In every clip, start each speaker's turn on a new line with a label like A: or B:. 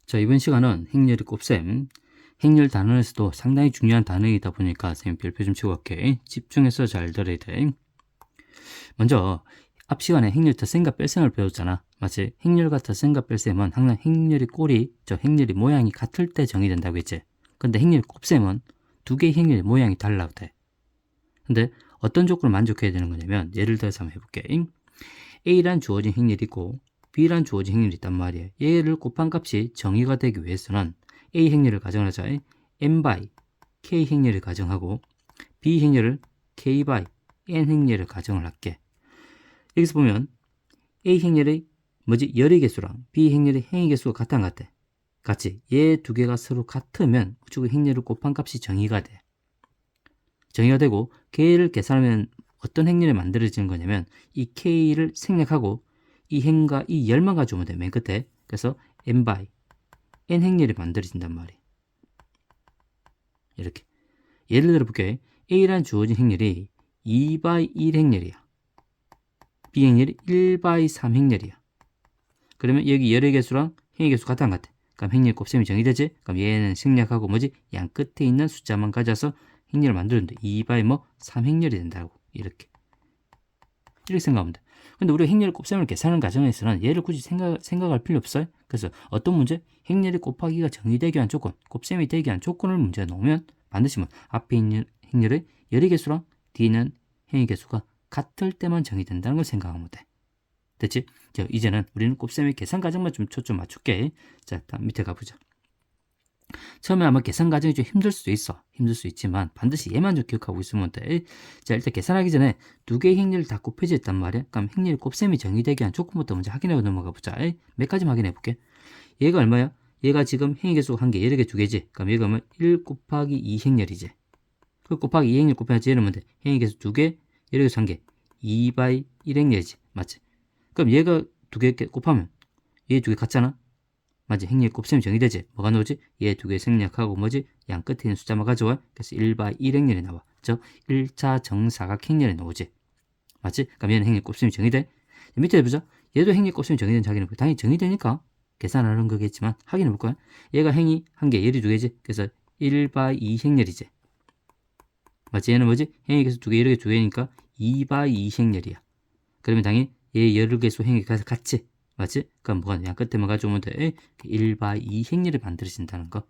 A: 자, 이번 시간은 행렬의 곱셈. 행렬 단원에서도 상당히 중요한 단어이다 보니까 선생님 별표 좀 치고 갈게. 집중해서 잘 들어야 돼. 먼저 앞 시간에 행렬 덧셈과 뺄셈을 배웠잖아. 마치 행렬과 덧셈과 뺄셈은 항상 행렬의 꼴이, 행렬의 모양이 같을 때 정의된다고 했지. 근데 행렬 곱셈은 두 개의 행렬의 모양이 달라도 돼. 근데 어떤 조건을 만족해야 되는 거냐면, 예를 들어서 한번 해볼게. A란 주어진 행렬이 있고 B란 주어진 행렬이 있단 말이에요. 얘를 곱한 값이 정의가 되기 위해서는 A 행렬을 가정하자. n by k 행렬을 가정하고 B 행렬을 k by n 행렬을 가정을 할게. 여기서 보면 A 행렬의 열의 개수랑 B 행렬의 행의 개수가 같아 안 같아? 같이. 얘 두 개가 서로 같으면 우측의 행렬을 곱한 값이 정의가 돼. 정의가 되고 k를 계산하면 어떤 행렬이 만들어지는 거냐면, 이 k를 생략하고 이 행과 이 열만 가져오면 돼, 맨 끝에. 그래서 n by n 행렬이 만들어진단 말이에요. 이렇게. 예를 들어 볼게. A란 주어진 행렬이 2 by 1 행렬이야. B 행렬이 1 by 3 행렬이야. 그러면 여기 열의 개수랑 행의 개수 같아 안 같아? 그럼 행렬 곱셈이 정의되지? 그럼 얘는 생략하고 양 끝에 있는 숫자만 가져서 행렬을 만들었는데 2 by 3 행렬이 된다고. 이렇게 생각하면 돼. 근데 우리가 행렬 곱셈을 계산하는 과정에서는 얘를 굳이 생각할 필요 없어요. 그래서 어떤 문제? 행렬이 곱하기가 정의되기 위한 조건, 곱셈이 되기 위한 조건을 문제에 놓으면 반드시 앞에 있는 행렬의 열의 개수랑 뒤에 있는 행의 개수가 같을 때만 정의된다는 걸 생각하면 돼. 됐지? 자, 이제는 우리는 곱셈의 계산 과정만 좀 초점 맞출게. 자, 일단 밑에 가보자. 처음에 아마 계산 과정이 좀 힘들 수도 있어. 힘들 수 있지만 반드시 얘만 좀 기억하고 있으면 돼. 자, 일단 계산하기 전에 두 개의 행렬이 다 곱해져 있단 말이야. 그럼 행렬 곱셈이 정의되기 위한 조건부터 먼저 확인하고 넘어가 보자. 몇 가지 확인해 볼게. 얘가 얼마야? 얘가 지금 행의 개수가 한 개, 열의 개 두 개지. 그럼 얘가 뭐 1 곱하기 2 행렬이지. 그 곱하기 2 행렬 곱해야지. 얘는 뭔데? 행의 개수 두 개, 열의 개수 한 개. 2 by 1 행렬이지. 맞지? 그럼 얘가 두 개 곱하면 얘 두 개 같잖아? 맞지? 행렬 곱셈이 정의되지? 뭐가 나오지? 얘 두 개 생략하고 양 끝에 있는 숫자만 가져와. 그래서 1 by 1 행렬이 나와. 즉 1차 정사각 행렬이 나오지. 맞지? 그럼 얘는 행렬 곱셈이 정의돼? 밑에 보자. 얘도 행렬 곱셈이 정의된 자기는 당연히 정의되니까 계산하는 거겠지만 확인해 볼 거야. 얘가 행이 한 개, 열이 두 개지. 그래서 1 by 2 행렬이지. 맞지? 얘는 행의 개수 두 개, 열의 개수 두 개니까 2 by 2 행렬이야. 그러면 당연히 얘 열의 개수 행의 개수 같이. 맞지? 그럼 양 끝에만 가져오면 돼. 1 by 2 행렬이 만들어진다는 거.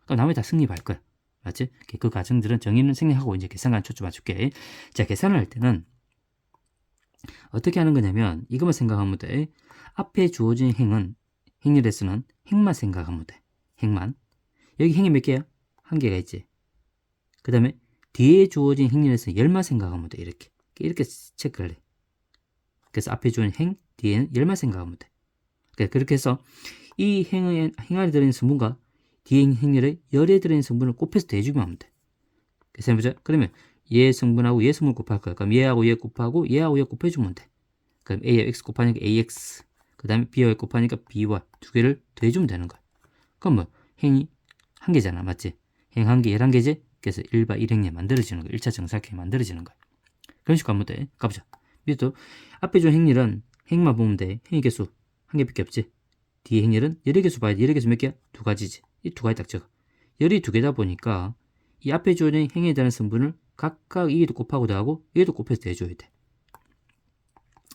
A: 그럼 나머지 다 승리할 거야. 맞지? 그 과정들은 정의는 생략하고 이제 계산관 초점 맞출게. 자, 계산을 할 때는 어떻게 하는 거냐면 이것만 생각하면 돼. 앞에 주어진 행렬에서는 행만 생각하면 돼. 행만. 여기 행이 몇 개야? 한 개가 있지. 그 다음에 뒤에 주어진 행렬에서 열만 생각하면 돼. 이렇게 체크를 해. 그래서 앞에 주어진 행, 뒤에는 열만 생각하면 돼. 그렇게 해서 이 행안에 들어있는 성분과 뒤에 행렬의 열에 들어있는 성분을 곱해서 대주기만 하면 돼. 그래서 해보자. 그러면 얘 성분하고 얘 성분 곱할 거야. 그럼 얘하고 얘 곱하고 얘하고 얘 곱해주면 돼. 그럼 A하고 X 곱하니까 AX, 그 다음에 B와 곱하니까 BY 두 개를 더해주면 되는 거야. 그럼 행이 한 개잖아. 맞지? 행 한 개, 열 한 개지? 그래서 1 by 1 행렬 만들어지는 거야. 1차 정사각형이 만들어지는 거야. 그런 식으로 하면 돼. 가보자. 밑에 앞에 준 행렬은 행만 보면 돼. 행의 개수 한 개밖에 없지. 뒤에 행렬은 열의 개수 봐야 돼. 열의 개수 몇 개야? 두 가지지. 이 두 가지 딱 적어. 열이 두 개다 보니까 이 앞에 주어진 행에 대한 성분을 각각 이게도 곱하고 더하고 얘도 곱해서 대줘야 돼.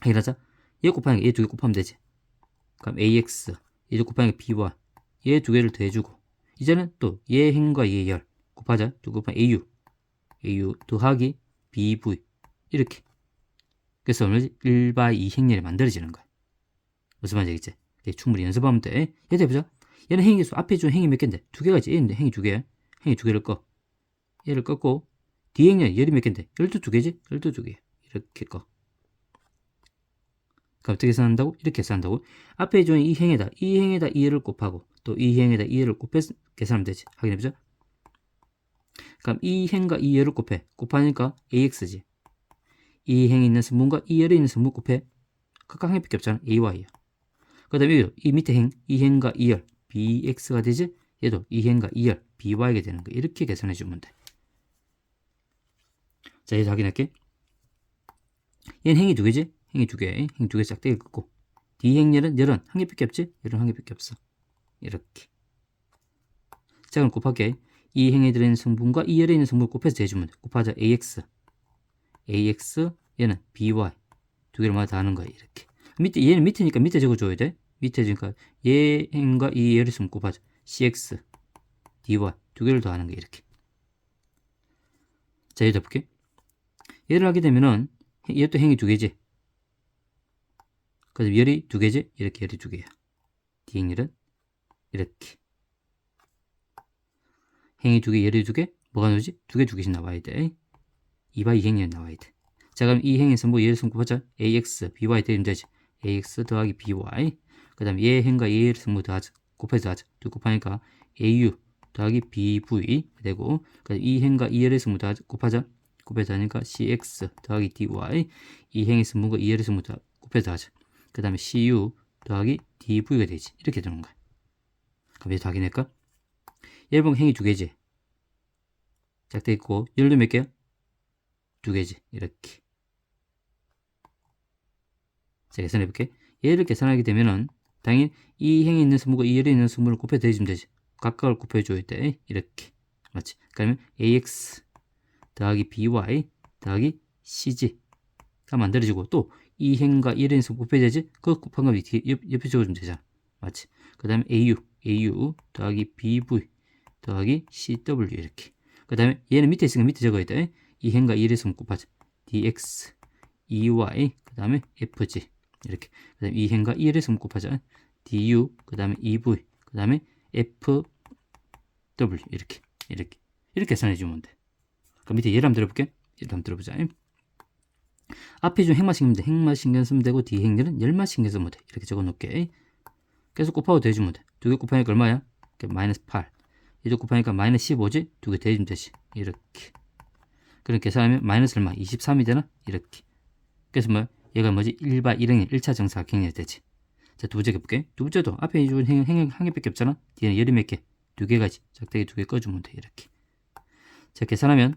A: 해결하자. 얘 곱하니까 얘 두 개 곱하면 되지. 그럼 AX, 얘도 곱하니까 BY, 얘 두 개를 더해주고 이제는 또 얘 행과 얘 열 곱하자. 두 개 곱하면 AU 더하기 BV 이렇게. 그래서 1 by 2 행렬이 만들어지는 거야. 무슨 말인지 알겠지? 충분히 연습하면 돼. 얘도 해보자. 얘는 행의 개수 앞에 준 행이 몇 개인데? 두 개가 있지. 얘는 행이 두 개야. 행이 두 개를 꺼. 얘를 껐고 뒤에 행렬 열이 몇 개인데? 열도 두 개지? 열도 두 개. 이렇게 꺼. 그럼 어떻게 계산한다고? 이렇게 계산한다고? 앞에 준 이 행에다 이 열을 곱하고 또 이 행에다 이 열을 곱해서 계산하면 되지. 확인해보자. 그럼 이 행과 이 열을 곱하니까 AX지. 이 행에 있는 성분과 이 열에 있는 성분 곱해. 각각 한 개밖에 없잖아. AY야. 그 다음에 이 밑에 행, 이 행과 이 열, BX가 되지? 얘도 이 행과 이 열, BY가 되는 거. 이렇게 계산해주면 돼. 자, 얘도 확인할게. 얘는 행이 두 개지? 행이 두 개. 행 두 개 짝대기 긋고. 뒤 행열은 열은 한 개밖에 없지? 열은 한 개밖에 없어. 이렇게. 자, 그럼 곱할게. 이 행에 들어있는 성분과 이 열에 있는 성분을 곱해서 대주면 돼. 곱하자 ax. 얘는 by. 두 개를 마다 하는 거야. 이렇게. 얘는 밑에니까 밑에 적어줘야 돼. 밑에 지니까 얘 행과 이 열의 성분 곱하자. cx, dy. 두 개를 더하는 거야. 이렇게. 자, 여기다 볼게. 얘를 하게 되면은 얘도 행이 두 개지. 그래서 열이 두 개지. 이렇게 열이 두 개야. D행열은 이렇게. 행이 두 개, 열이 두 개. 뭐가 나오지? 두 개씩 나와야 돼. 2by 2행열이 나와야 돼. 자, 그럼 이 행의 성분 얘를 성분 곱하자. ax, by 되면 되지. ax 더하기 by. 그 다음에 얘 행과 얘의 성분 더하자. 곱해서 하자. 두 곱하니까 au 더하기 bv 되고, 그 이 행과 이 열의 성분 더하자. 곱해서 하니까 cx 더하기 dy. 이 행의 성분과 이 열의 성분 곱해서 하자. 그 다음에 cu 더하기 dv가 되지. 이렇게 되는 거야. 그럼 이제 확인할까? 얘를 보면 행이 두 개지. 짝돼 있고, 열도 몇 개야? 두 개지. 이렇게. 자, 계산해 볼게. 얘를 계산하게 되면은 당연히 이 행에 있는 성분과 이 열에 있는 성분을 곱해 더해주면 되지. 각각을 곱해줘야 돼. 이렇게. 맞지? 그러면 ax 더하기 by 더하기 cg가 만들어지고, 또 이 행과 이 열에 있는 성분 곱해야지. 그거 곱한 거 옆에 적어주면 되잖아. 맞지? 그 다음에 au 더하기 bv 더하기 cw 이렇게. 그 다음에 얘는 밑에 있으니까 밑에 적어야 돼. 이 행과 이 열의 성분 곱하자. dx ey 그 다음에 fg 이렇게. 그 다음에 이 행과 이 열의 성분 곱하자. du 그 다음에 ev 그 다음에 fw 이렇게 계산해 주면 돼. 그럼 밑에 얘를 한번 들어볼게. 얘를 한번 들어보자. 앞에 준 행만 신경 쓰면 돼. 행만 신경 쓰면 되고, 뒤 행들은 열만 신경 쓰면 돼. 이렇게 적어 놓을게. 계속 곱하고 대주면 돼. 두 개 곱하니까 얼마야? 마이너스 8. 얘도 곱하니까 마이너스 15지? 두 개 대주면 되지. 이렇게. 그럼 계산하면 마이너스 얼마? 23이 되나? 이렇게. 그래서 뭐 얘가 뭐지? 1바 1행의 1차 정사각형이 되지. 자, 두 번째 볼게. 두 번째도 앞에 준 행 한 개밖에 없잖아. 뒤에는 열이 몇 개? 두 개가지. 작대기 두 개 꺼주면 돼. 이렇게. 자, 계산하면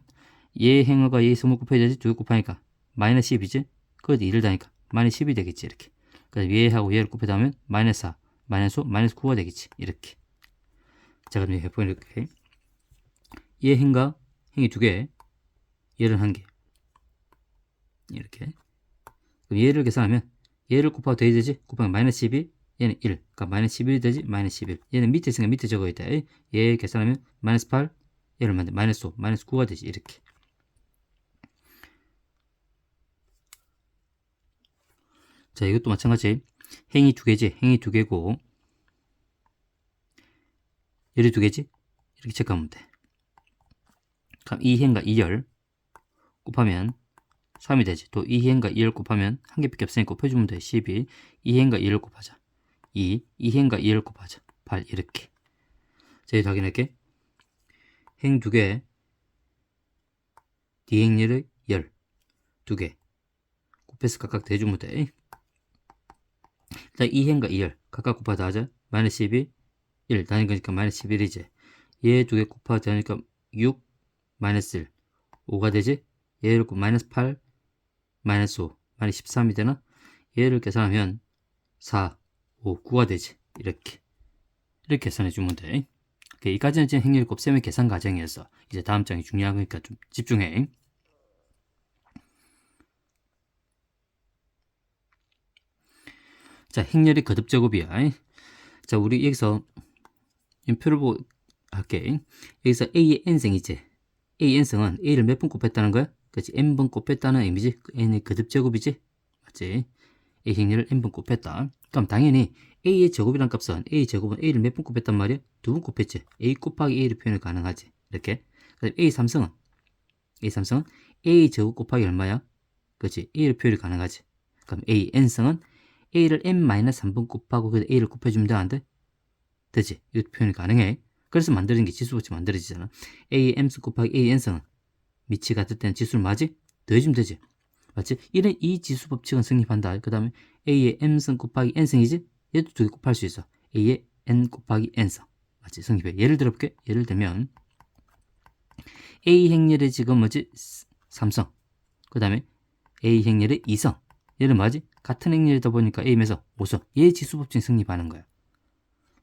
A: 얘 행어가 얘 성분 곱해야 되지. 두 개 곱하니까 마이너스 10이지? 그것도 1을 다니까 마이너스 10이 되겠지. 이렇게. 그래서 얘하고 얘를 곱해다 하면 마이너스 4, 마이너스 5, 마이너스 9가 되겠지. 이렇게. 자, 그럼 해보면 이렇게. 얘 행과 행이 두 개, 얘를 한 개. 이렇게. 그럼 얘를 계산하면 얘를 곱하고 더해야 되지? 곱하면 마이너스 12, 얘는 1. 그러니까 마이너스 11이 되지? 마이너스 11. 얘는 밑에 있으니까 밑에 적어야 돼. 얘 계산하면 마이너스 8, 얘를 만들 마이너스 5, 마이너스 9가 되지. 이렇게. 자, 이것도 마찬가지. 행이 두 개지? 행이 두 개고, 열이 두 개지? 이렇게 체크하면 돼. 그럼 이 행과 이 열 곱하면 3이 되지. 또 이 행과 2를 곱하면 한 개밖에 없으니까 곱해주면 돼. 12. 이 행과 2를 곱하자. 2. 이 행과 2를 곱하자. 8. 이렇게. 자, 여기 확인할게. 행 두 개, 뒤행열의 열 두 개. 곱해서 각각 대주면 돼. 일단 이 행과 2열 각각 곱하자 하자. 마이너스 12, 1. 다닌 거니까 마이너스 11이지. 얘 두 개 곱하자 하니까 6, 마이너스 1. 5가 되지? 얘를 곱 마이너스 8, 마이너스 5, 마이너스 13이 되나? 얘를 계산하면 4, 5, 9가 되지. 이렇게 계산해 주면 돼. 여기까지는 지금 행렬 곱셈의 계산 과정이었어. 이제 다음 장이 중요한 거니까 좀 집중해. 자, 행렬의 거듭 제곱이야. 자, 우리 여기서 표를 보고 할게. 여기서 A의 n승이지. A n승은 A를 몇 번 곱했다는 거야? 그렇지. n번 곱했다는 의미지. n의 거듭 제곱이지. 맞지? A 행렬을 n번 곱했다. 그럼 당연히 A의 제곱이란 값은 A 제곱은 A를 몇 번 곱했단 말이야? 두 번 곱했지. A 곱하기 A를 표현이 가능하지. 이렇게. 그다음 A 삼성은 A 제곱 곱하기 얼마야? 그렇지. A를 표현이 가능하지. 그럼 A n승은 A를 n-3번 곱하고 그 A를 곱해주면 돼? 안 돼? 되지. 이것도 표현이 가능해. 그래서 만드는 게 지수같이 만들어지잖아. A m승 곱하기 A n승은 밑이 같을 때는 지수를 맞지? 더해주면 되지. 맞지? 이런 이 지수 법칙은 성립한다. 그 다음에 A의 m승 곱하기 n승이지? 얘도 두 개 곱할 수 있어. A의 n 곱하기 n승. 맞지? 성립해. 예를 들어볼게. 예를 들면 A 행렬의 지금 뭐지? 3성. 그 다음에 A 행렬의 2성. 얘는 뭐지? 같은 행렬이다 보니까 A면서 5성. 얘 지수 법칙이 성립하는 거야.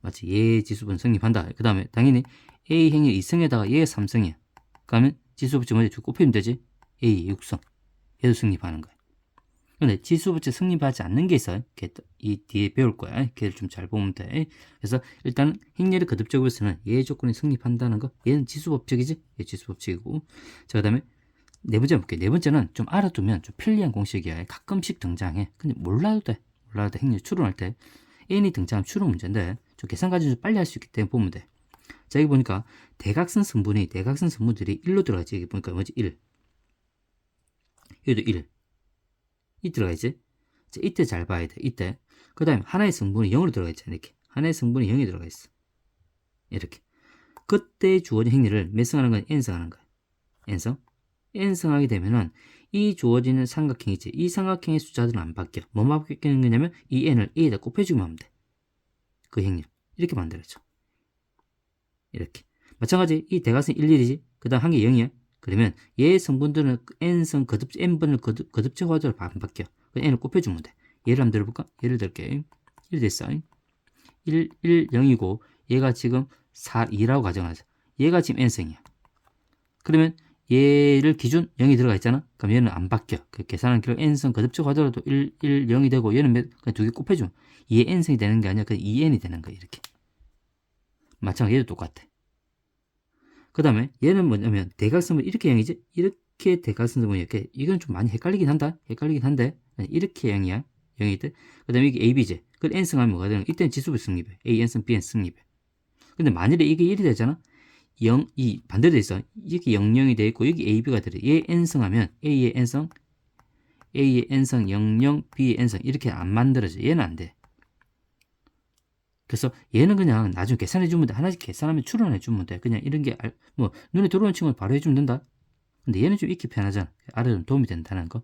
A: 맞지? 얘 지수분 성립한다. 그 다음에 당연히 A 행렬 2승에다가 얘 3승이야. 그러면 지수부치 먼저 곱하면 되지? A 6승. 얘도 성립하는 거야. 근데 지수부치 성립하지 않는 게 있어요. 이 뒤에 배울 거야. 걔를 좀 잘 보면 돼. 그래서 일단 행렬의 거듭적으로서는 얘 조건이 성립한다는 거. 얘는 지수법칙이지? 얘 지수법칙이고. 자, 그 다음에 네 번째 볼게요. 네 번째는 좀 알아두면 좀 편리한 공식이야. 가끔씩 등장해. 근데 몰라도 돼. 몰라도 돼. 행렬 추론할 때 n이 등장하면 추론 문제인데 좀 계산 과정 좀 빨리 할 수 있기 때문에 보면 돼. 자, 여기 보니까 대각선 성분들이 1로 들어가지. 여기 보니까 뭐지? 1. 여기도 1. 이 들어가있지? 자, 이때 잘 봐야 돼. 이때. 그 다음에 하나의 성분이 0으로 들어가 있잖아. 이렇게. 하나의 성분이 0이 들어가 있어. 이렇게. 그때 주어진 행렬을 몇 승하는 거야? n승 하는 거야. n승. n승 하게 되면은 이 주어지는 삼각형 있지. 이 삼각형의 숫자들은 안 바뀌어. 뭐만 바뀌는 거냐면 이 n을 a에다 곱해주면 하면 돼. 그 행렬. 이렇게 만들어져. 이렇게. 마찬가지 이 대각선 1, 1이지. 그 다음 한 개 0이야. 그러면 얘 성분들은 n승 n번을 거듭적 화도로 안 바뀌어. 그 n을 곱해주면 돼. 예를 한번 들어볼까? 예를 들게. 1 됐어. 1, 1, 0이고 얘가 지금 4, 2라고 가정하자. 얘가 지금 n승이야. 그러면 얘를 기준 0이 들어가 있잖아. 그럼 얘는 안 바뀌어. 그 계산한 결과 n승 거듭적 화도라도 1, 1, 0이 되고 얘는 그냥 두 개 곱해주면 얘 n승이 되는 게 아니라 그냥 2n이 되는 거야. 이렇게. 마찬가지 얘도 똑같아. 그 다음에 얘는 뭐냐면 대각선은 이렇게 0이지? 이렇게 대각선은 이렇게. 이건 좀 많이 헷갈리긴 한데 이렇게 0이야. 0이 돼. 그 다음에 이게 AB지. 그럼 n승하면 뭐가 되는 거야? 이때는 지수부 승립해. A n승 B n 승립해. 근데 만일에 이게 1이 되잖아? 0, 2 반대로 돼 있어. 이렇게 0, 0이 돼 있고 여기 AB가 들어. 얘 n승하면 A의 n승 0, 0, B의 n승 이렇게 안 만들어져. 얘는 안 돼. 그래서 얘는 그냥 나중에 계산해 주면 돼. 하나씩 계산하면 추론해 주면 돼. 그냥 이런 게 뭐 눈에 들어오는 친구는 바로 해주면 된다. 근데 얘는 좀 익히 편하잖아. 알아두면 도움이 된다는 거.